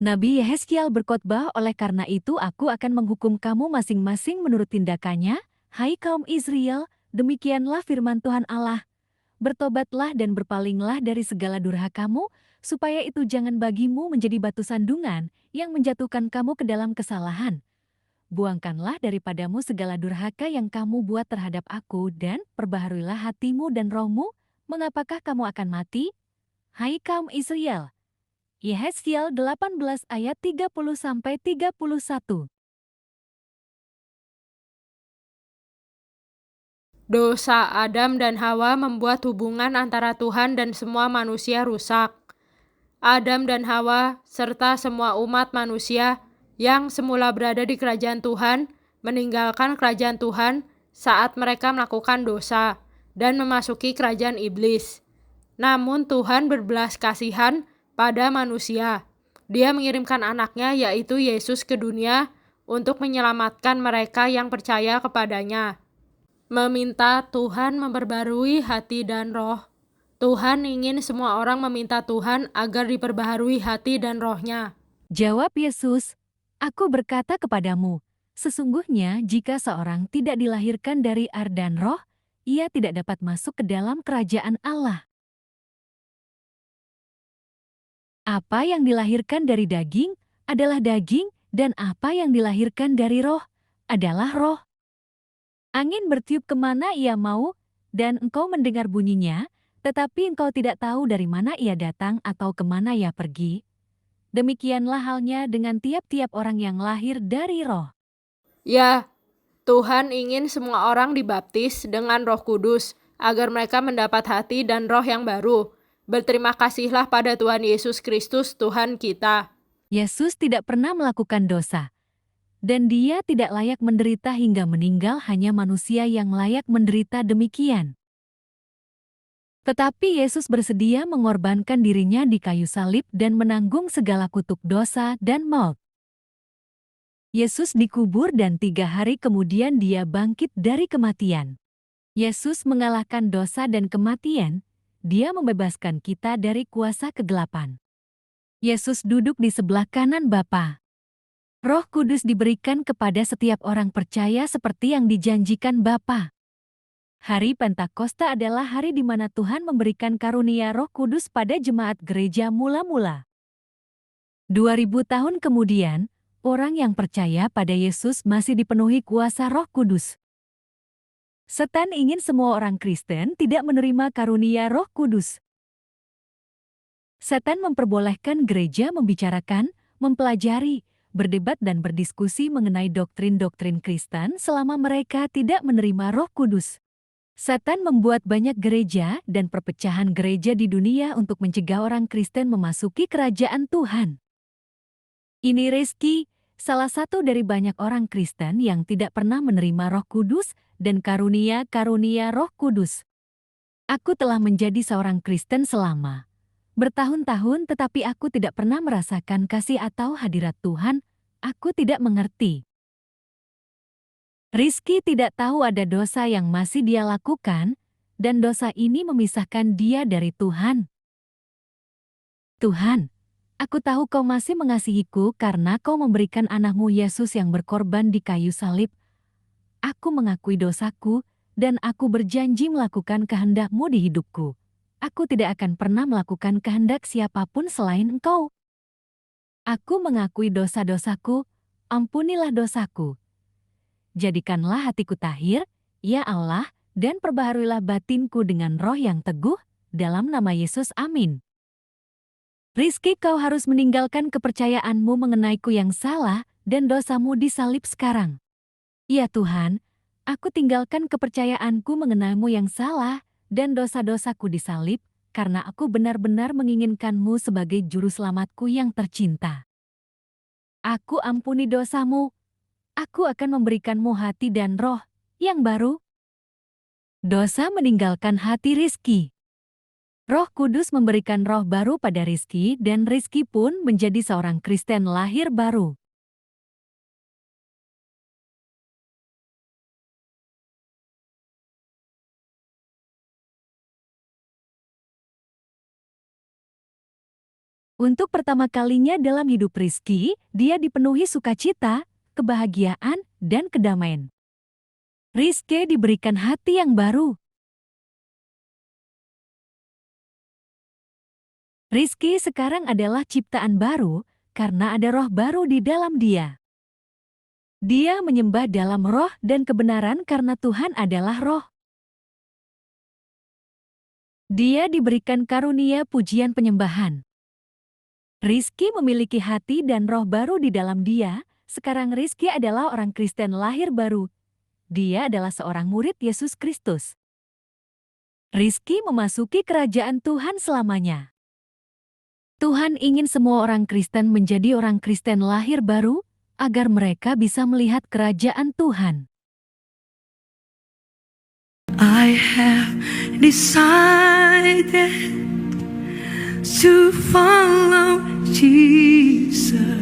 Nabi Yehezkiel berkhotbah, oleh karena itu aku akan menghukum kamu masing-masing menurut tindakannya, hai kaum Israel, demikianlah firman Tuhan Allah. Bertobatlah dan berpalinglah dari segala durhakamu, supaya itu jangan bagimu menjadi batu sandungan yang menjatuhkan kamu ke dalam kesalahan. Buangkanlah daripadamu segala durhaka yang kamu buat terhadap aku dan perbaharuilah hatimu dan rohmu, mengapakah kamu akan mati? Hai kaum Israel. Yehezkiel 18 ayat 30-31. Dosa Adam dan Hawa membuat hubungan antara Tuhan dan semua manusia rusak. Adam dan Hawa serta semua umat manusia yang semula berada di kerajaan Tuhan meninggalkan kerajaan Tuhan saat mereka melakukan dosa dan memasuki kerajaan iblis. Namun Tuhan berbelas kasihan pada manusia. Dia mengirimkan anaknya yaitu Yesus ke dunia untuk menyelamatkan mereka yang percaya kepadanya. Meminta Tuhan memperbarui hati dan roh. Tuhan ingin semua orang meminta Tuhan agar diperbaharui hati dan rohnya. Jawab Yesus, aku berkata kepadamu, sesungguhnya jika seorang tidak dilahirkan dari air dan roh, ia tidak dapat masuk ke dalam kerajaan Allah. Apa yang dilahirkan dari daging adalah daging, dan apa yang dilahirkan dari roh adalah roh. Angin bertiup kemana ia mau, dan engkau mendengar bunyinya, tetapi engkau tidak tahu dari mana ia datang atau kemana ia pergi. Demikianlah halnya dengan tiap-tiap orang yang lahir dari roh. Ya, Tuhan ingin semua orang dibaptis dengan Roh Kudus agar mereka mendapat hati dan roh yang baru. Berterima kasihlah pada Tuhan Yesus Kristus Tuhan kita. Yesus tidak pernah melakukan dosa, dan dia tidak layak menderita hingga meninggal, hanya manusia yang layak menderita demikian. Tetapi Yesus bersedia mengorbankan dirinya di kayu salib dan menanggung segala kutuk dosa dan maut. Yesus dikubur dan 3 hari kemudian dia bangkit dari kematian. Yesus mengalahkan dosa dan kematian, dia membebaskan kita dari kuasa kegelapan. Yesus duduk di sebelah kanan Bapa. Roh Kudus diberikan kepada setiap orang percaya seperti yang dijanjikan Bapa. Hari Pentakosta adalah hari di mana Tuhan memberikan karunia Roh Kudus pada jemaat gereja mula-mula. 2000 tahun kemudian, orang yang percaya pada Yesus masih dipenuhi kuasa Roh Kudus. Setan ingin semua orang Kristen tidak menerima karunia Roh Kudus. Setan memperbolehkan gereja membicarakan, mempelajari, berdebat dan berdiskusi mengenai doktrin-doktrin Kristen selama mereka tidak menerima Roh Kudus. Setan membuat banyak gereja dan perpecahan gereja di dunia untuk mencegah orang Kristen memasuki kerajaan Tuhan. Ini Rizky, salah satu dari banyak orang Kristen yang tidak pernah menerima Roh Kudus dan karunia-karunia Roh Kudus. Aku telah menjadi seorang Kristen selama bertahun-tahun, tetapi aku tidak pernah merasakan kasih atau hadirat Tuhan. Aku tidak mengerti. Rizky tidak tahu ada dosa yang masih dia lakukan, dan dosa ini memisahkan dia dari Tuhan. Tuhan, aku tahu kau masih mengasihiku karena kau memberikan anakmu Yesus yang berkorban di kayu salib. Aku mengakui dosaku, dan aku berjanji melakukan kehendak-Mu di hidupku. Aku tidak akan pernah melakukan kehendak siapapun selain Engkau. Aku mengakui dosa-dosaku, ampunilah dosaku. Jadikanlah hatiku tahir, ya Allah, dan perbaharuilah batinku dengan roh yang teguh, dalam nama Yesus, amin. Rizky, kau harus meninggalkan kepercayaanmu mengenaiku yang salah dan dosamu disalib sekarang. Ya Tuhan, aku tinggalkan kepercayaanku mengenaimu yang salah dan dosa-dosaku disalib, karena aku benar-benar menginginkanmu sebagai juru selamatku yang tercinta. Aku ampuni dosamu. Aku akan memberikanmu hati dan roh yang baru. Dosa meninggalkan hati Rizky. Roh Kudus memberikan roh baru pada Rizky dan Rizky pun menjadi seorang Kristen lahir baru. Untuk pertama kalinya dalam hidup Rizky, dia dipenuhi sukacita, kebahagiaan, dan kedamaian. Rizky diberikan hati yang baru. Rizky sekarang adalah ciptaan baru karena ada roh baru di dalam dia. Dia menyembah dalam roh dan kebenaran karena Tuhan adalah roh. Dia diberikan karunia pujian penyembahan. Rizky memiliki hati dan roh baru di dalam dia. Sekarang Rizky adalah orang Kristen lahir baru. Dia adalah seorang murid Yesus Kristus. Rizky memasuki kerajaan Tuhan selamanya. Tuhan ingin semua orang Kristen menjadi orang Kristen lahir baru, agar mereka bisa melihat kerajaan Tuhan. I have decided to follow Jesus.